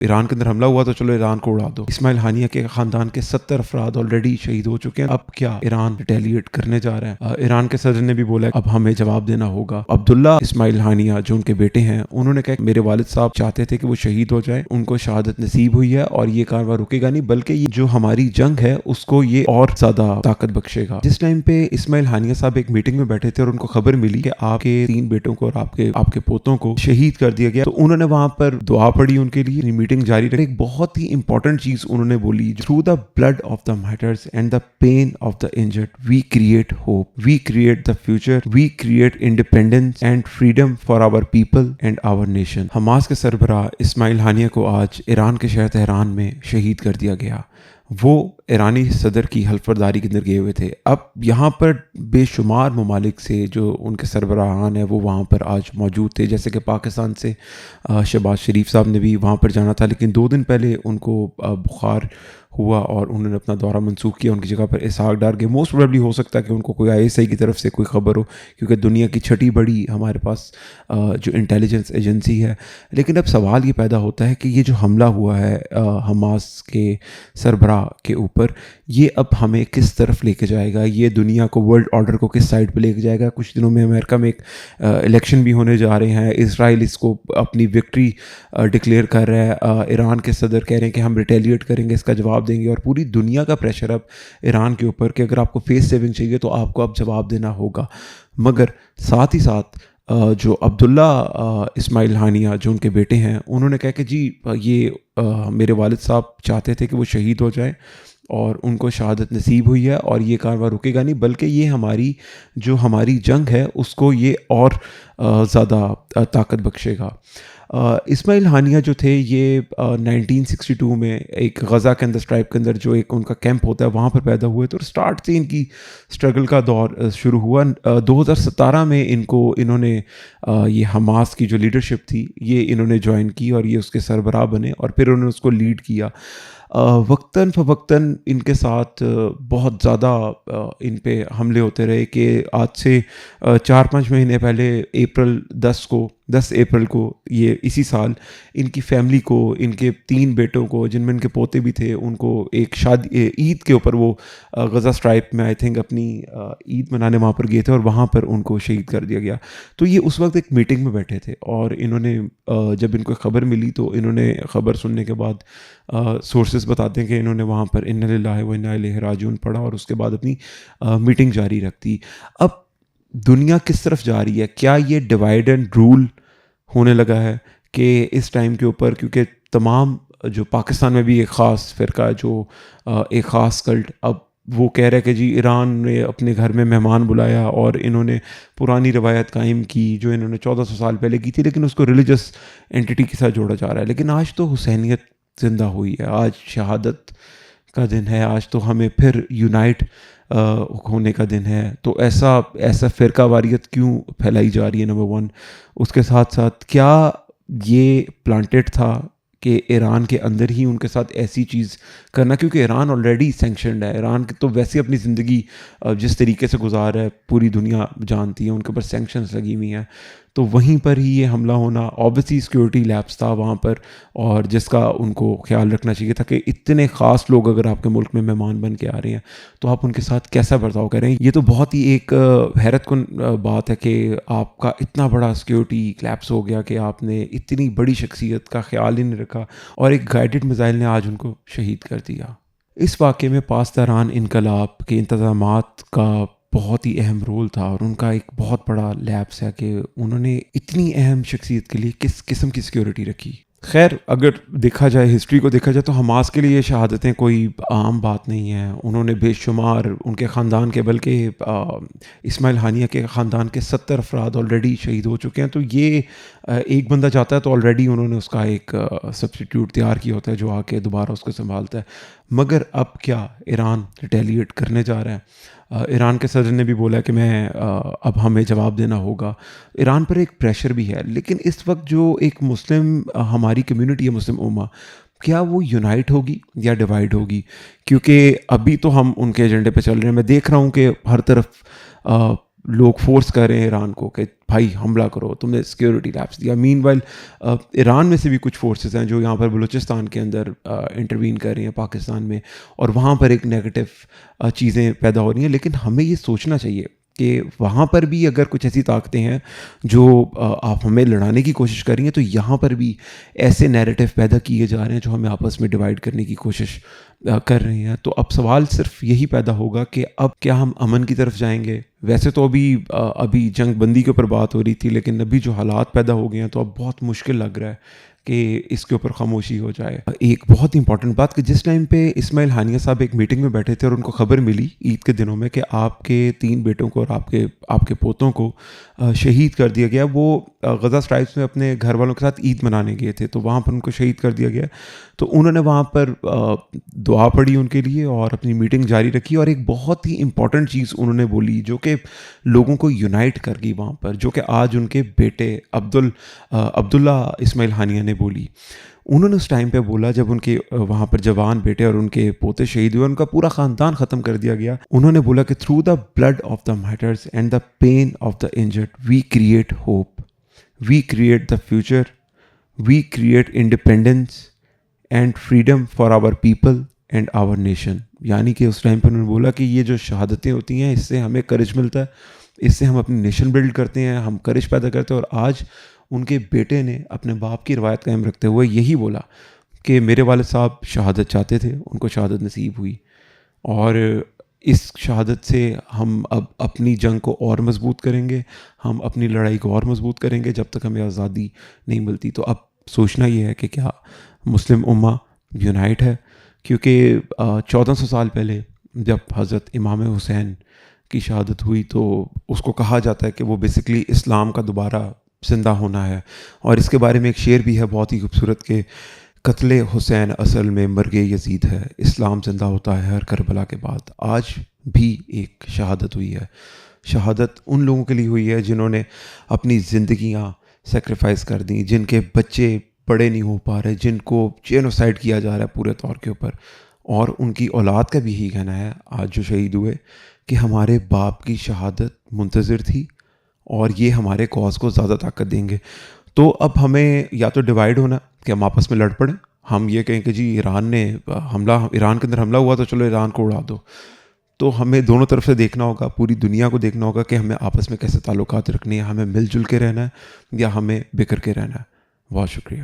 ایران کے اندر حملہ ہوا تو چلو ایران کو اڑا دو. اسماعیل ہانیہ کے خاندان کے 70 افراد آلریڈی شہید ہو چکے ہیں. اب کیا ایران ریٹیلیٹ کرنے جا رہا ہے. ایران کے صدر نے بھی بولا اب ہمیں جواب دینا ہوگا. عبداللہ اسماعیل ہانیہ جو ان کے بیٹے ہیں, انہوں نے کہا کہ میرے والد صاحب چاہتے تھے کہ وہ شہید ہو جائیں, ان کو شہادت نصیب ہوئی ہے اور یہ کارواں رکے گا نہیں, بلکہ یہ جو ہماری جنگ ہے اس کو یہ اور زیادہ طاقت بخشے گا. جس ٹائم پہ اسماعیل ہانیہ صاحب ایک میٹنگ میں بیٹھے تھے اور ان کو خبر ملی کہ آپ کے 3 بیٹوں کو اور آپ کے پوتوں کو شہید کر دیا گیا, تو انہوں نے وہاں پر دعا پڑھی ان کے لیے, میٹنگ جاری رکھی. ایک بہت ہی امپورٹنٹ چیز انہوں نے بولی, through the blood of the martyrs and the pain of the injured we create hope, we create the future, we create independence and freedom for our people and our nation. Hamas کے سربراہ اسماعیل ہانیہ کو آج ایران کے شہر Tehran میں شہید کر دیا گیا. وہ ایرانی صدر کی حلف برداری کے اندر گئے ہوئے تھے. اب یہاں پر بے شمار ممالک سے جو ان کے سربراہان ہیں وہ وہاں پر آج موجود تھے, جیسے کہ پاکستان سے شہباز شریف صاحب نے بھی وہاں پر جانا تھا, لیکن 2 دن پہلے ان کو بخار ہوا اور انہوں نے اپنا دورہ منسوخ کیا. ان کی جگہ پر اسحاق ڈار گئے. موسٹ پروبیبلی ہو سکتا ہے کہ ان کو کوئی ISI کی طرف سے کوئی خبر ہو, کیونکہ دنیا کی چھٹی بڑی ہمارے پاس جو انٹیلیجنس ایجنسی ہے. لیکن اب سوال یہ پیدا ہوتا ہے کہ یہ جو حملہ ہوا ہے حماس کے سربراہ کے اوپر, یہ اب ہمیں کس طرف لے کے جائے گا, یہ دنیا کو ورلڈ آرڈر کو کس سائڈ پہ لے کے جائے گا. کچھ دنوں میں امریکہ میں ایک الیکشن بھی ہونے جا رہے ہیں, اسرائیل اس کو اپنی وکٹری ڈکلیئر کر رہا ہے, ایران کے صدر کہہ رہے ہیں کہ ہم ریٹیلیٹ کریں گے, اس کا جواب دیں گے, اور پوری دنیا کا پریشر اب ایران کے اوپر کہ اگر آپ کو فیس سیونگ چاہیے تو آپ کو اب جواب دینا ہوگا. مگر ساتھ ہی ساتھ جو عبداللہ اسماعیل ہانیہ جو ان کے بیٹے ہیں, انہوں نے کہا کہ جی یہ میرے والد صاحب چاہتے تھے کہ وہ شہید ہو جائیں اور ان کو شہادت نصیب ہوئی ہے اور یہ کارواں رکے گا نہیں, بلکہ یہ ہماری جنگ ہے اس کو یہ اور زیادہ طاقت بخشے گا. اسماعیل ہانیہ جو تھے یہ 1962 میں ایک غزہ کے اندر اسٹرائپ کے اندر جو ایک ان کا کیمپ ہوتا ہے وہاں پر پیدا ہوئے تھے, اور سٹارٹ سے ان کی اسٹرگل کا دور شروع ہوا. 2017 میں انہوں نے یہ حماس کی جو لیڈرشپ تھی یہ انہوں نے جوائن کی اور یہ اس کے سربراہ بنے اور پھر انہوں نے اس کو لیڈ کیا. وقتاً فوقتاً ان کے ساتھ بہت زیادہ ان پہ حملے ہوتے رہے کہ آج سے 4-5 مہینے پہلے 10 اپریل کو یہ اسی سال ان کی فیملی کو, ان کے 3 بیٹوں کو جن میں ان کے پوتے بھی تھے, ان کو ایک عید کے اوپر وہ غزہ اسٹرائپ میں آئی تھنک اپنی عید منانے وہاں پر گئے تھے اور وہاں پر ان کو شہید کر دیا گیا. تو یہ اس وقت ایک میٹنگ میں بیٹھے تھے اور انہوں نے جب ان کو خبر ملی تو انہوں نے خبر سننے کے بعد سورسز بتاتے ہیں کہ انہوں نے وہاں پر انا للہ و انا الیہ راجعون پڑھا اور اس کے بعد اپنی میٹنگ جاری رکھ دی. اب دنیا کس طرف جا رہی ہے؟ کیا یہ ڈیوائڈ اینڈ رول ہونے لگا ہے کہ اس ٹائم کے اوپر, کیونکہ تمام جو پاکستان میں بھی ایک خاص فرقہ جو ایک خاص کلٹ, اب وہ کہہ رہے کہ جی ایران نے اپنے گھر میں مہمان بلایا اور انہوں نے پرانی روایت قائم کی جو انہوں نے 1400 سال پہلے کی تھی, لیکن اس کو ریلیجس اینٹی کے ساتھ جوڑا جا رہا ہے. لیکن آج تو حسینیت زندہ ہوئی ہے, آج شہادت کا دن ہے, آج تو ہمیں پھر یونائٹ ہونے کا دن ہے. تو ایسا فرقہ واریت کیوں پھیلائی جا رہی ہے؟ نمبر 1. اس کے ساتھ ساتھ کیا یہ پلانٹیڈ تھا کہ ایران کے اندر ہی ان کے ساتھ ایسی چیز کرنا, کیونکہ ایران آلریڈی سینکشنڈ ہے. ایران تو ویسے اپنی زندگی جس طریقے سے گزار ہے پوری دنیا جانتی ہے, ان کے اوپر سینکشنز لگی ہوئی ہیں. تو وہیں پر ہی یہ حملہ ہونا, اوبویسلی سیکیورٹی لیپس تھا وہاں پر, اور جس کا ان کو خیال رکھنا چاہیے تھا کہ اتنے خاص لوگ اگر آپ کے ملک میں مہمان بن کے آ رہے ہیں تو آپ ان کے ساتھ کیسا برتاؤ کر رہے ہیں. یہ تو بہت ہی ایک حیرت کن بات ہے کہ آپ کا اتنا بڑا سیکیورٹی لیپس ہو گیا کہ آپ نے اتنی بڑی شخصیت کا خیال ہی نہیں رکھا اور ایک گائیڈڈ میزائل نے آج ان کو شہید کر دیا. اس واقعے میں پاسداران انقلاب کے انتظامات کا بہت ہی اہم رول تھا اور ان کا ایک بہت بڑا لیپس ہے کہ انہوں نے اتنی اہم شخصیت کے لیے کس قسم کی سیکیورٹی رکھی. خیر اگر دیکھا جائے, ہسٹری کو دیکھا جائے تو حماس کے لیے یہ شہادتیں کوئی عام بات نہیں ہیں. انہوں نے بے شمار ان کے خاندان کے, بلکہ اسماعیل ہانیہ کے خاندان کے 70 افراد آلریڈی شہید ہو چکے ہیں. تو یہ ایک بندہ جاتا ہے تو آلریڈی انہوں نے اس کا ایک سبسٹیٹیوٹ تیار کیا ہوتا ہے جو آ کے دوبارہ اس کو سنبھالتا ہے. مگر اب کیا ایران ریٹیلیٹ کرنے جا رہا ہے. ایران کے صدر نے بھی بولا کہ اب ہمیں جواب دینا ہوگا. ایران پر ایک پریشر بھی ہے, لیکن اس وقت جو ایک مسلم ہماری کمیونٹی ہے, مسلم امہ, کیا وہ یونائٹ ہوگی یا ڈیوائڈ ہوگی؟ کیونکہ ابھی تو ہم ان کے ایجنڈے پہ چل رہے ہیں. میں دیکھ رہا ہوں کہ ہر طرف لوگ فورس کر رہے ہیں ایران کو کہ بھائی حملہ کرو، تم نے سیکیورٹی لیپس دیا. مین وائل ایران میں سے بھی کچھ فورسز ہیں جو یہاں پر بلوچستان کے اندر انٹروین کر رہی ہیں پاکستان میں، اور وہاں پر ایک نیگیٹو چیزیں پیدا ہو رہی ہیں. لیکن ہمیں یہ سوچنا چاہیے کہ وہاں پر بھی اگر کچھ ایسی طاقتیں ہیں جو آپ ہمیں لڑانے کی کوشش کر رہی ہیں، تو یہاں پر بھی ایسے نیریٹو پیدا کیے جا رہے ہیں جو ہمیں آپس میں ڈیوائڈ کرنے کی کوشش کر رہے ہیں. تو اب سوال صرف یہی پیدا ہوگا کہ اب کیا ہم امن کی طرف جائیں گے؟ ویسے تو ابھی جنگ بندی کے اوپر بات ہو رہی تھی، لیکن ابھی جو حالات پیدا ہو گئے ہیں تو اب بہت مشکل لگ رہا ہے کہ اس کے اوپر خاموشی ہو جائے. ایک بہت امپورٹنٹ بات کہ جس ٹائم پہ اسماعیل ہانیہ صاحب ایک میٹنگ میں بیٹھے تھے اور ان کو خبر ملی عید کے دنوں میں کہ آپ کے 3 بیٹوں کو اور آپ کے پوتوں کو شہید کر دیا گیا. وہ غزہ اسٹرائکس میں اپنے گھر والوں کے ساتھ عید منانے گئے تھے، تو وہاں پر ان کو شہید کر دیا گیا. تو انہوں نے وہاں پر دعا پڑھی ان کے لیے اور اپنی میٹنگ جاری رکھی، اور ایک بہت ہی امپورٹنٹ چیز انہوں نے بولی جو کہ لوگوں کو یونائٹ کر گئی وہاں پر، جو کہ آج ان کے بیٹے عبداللہ اسماعیل ہانیہ نے بولی. انہوں نے اس ٹائم پہ بولا جب ان کے وہاں پر جوان بیٹے اور ان کے پوتے شہید ہوئے، ان کا پورا خاندان ختم کر دیا گیا. انہوں نے بولا کہ through the blood of the martyrs and the pain of the injured we create hope, we create the future, we create independence and freedom for our people and our nation. یعنی کہ اس ٹائم پہ انہوں نے بولا کہ یہ جو شہادتیں ہوتی ہیں اس سے ہمیں کرج ملتا ہے، اس سے ہم اپنی نیشن بلڈ کرتے ہیں، ہم کرج پیدا کرتے ہیں. اور آج ان کے بیٹے نے اپنے باپ کی روایت قائم رکھتے ہوئے یہی بولا کہ میرے والد صاحب شہادت چاہتے تھے، ان کو شہادت نصیب ہوئی، اور اس شہادت سے ہم اب اپنی جنگ کو اور مضبوط کریں گے، ہم اپنی لڑائی کو اور مضبوط کریں گے جب تک ہمیں آزادی نہیں ملتی. تو اب سوچنا یہ ہے کہ کیا مسلم امہ یونائٹ ہے؟ کیونکہ 1400 سال پہلے جب حضرت امام حسین کی شہادت ہوئی تو اس کو کہا جاتا ہے کہ وہ بیسکلی اسلام کا دوبارہ زندہ ہونا ہے. اور اس کے بارے میں ایک شعر بھی ہے بہت ہی خوبصورت کہ قتل حسین اصل میں مرگ یزید ہے، اسلام زندہ ہوتا ہے ہر کربلا کے بعد. آج بھی ایک شہادت ہوئی ہے. شہادت ان لوگوں کے لیے ہوئی ہے جنہوں نے اپنی زندگیاں سیکریفائز کر دیں، جن کے بچے بڑے نہیں ہو پا رہے، جن کو جینوسائیڈ کیا جا رہا ہے پورے طور کے اوپر. اور ان کی اولاد کا بھی یہی کہنا ہے آج جو شہید ہوئے کہ ہمارے باپ کی شہادت منتظر تھی اور یہ ہمارے کاز کو زیادہ طاقت دیں گے. تو اب ہمیں یا تو ڈیوائیڈ ہونا کہ ہم آپس میں لڑ پڑیں، ہم یہ کہیں کہ جی ایران کے اندر حملہ ہوا تو چلو ایران کو اڑا دو. تو ہمیں دونوں طرف سے دیکھنا ہوگا، پوری دنیا کو دیکھنا ہوگا کہ ہمیں آپس میں کیسے تعلقات رکھنے ہیں، ہمیں مل جل کے رہنا ہے یا ہمیں بکھر کے رہنا ہے. بہت شکریہ.